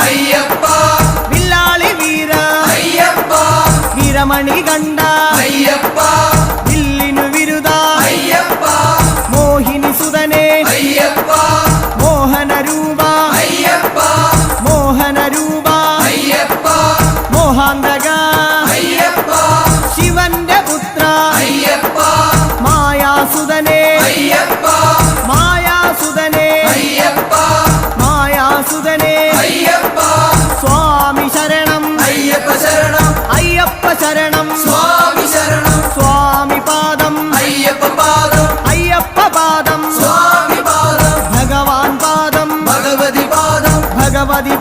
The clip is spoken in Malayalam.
അയ്യപ്പ വില്ലാളി വീര അയ്യപ്പ വീരമണി കണ്ട അയ്യപ്പ വില്ലിനു വിരുദ അയ്യപ്പ മോഹിനി സുതനെ അയ്യപ്പ മോഹന രൂപ അയ്യപ്പ മോഹന രൂപ അയ്യപ്പ മോഹാന്തക അയ്യപ്പ ശിവന്റെ പുത്ര അയ്യപ്പ മായാസുതനെ അയ്യപ്പ മായാസുതനെ അയ്യപ്പ മായാസുതനെ അയ്യപ്പ സ്വാമി ശരണം അയ്യപ്പ ശരണം അയ്യപ്പ ശരണം സ്വാമി ശരണം സ്വാമി പാദം അയ്യപ്പ പാദം അയ്യപ്പ പാദം സ്വാമി പാദം ഭഗവാൻ പാദം ഭഗവതി പാദം ഭഗവതി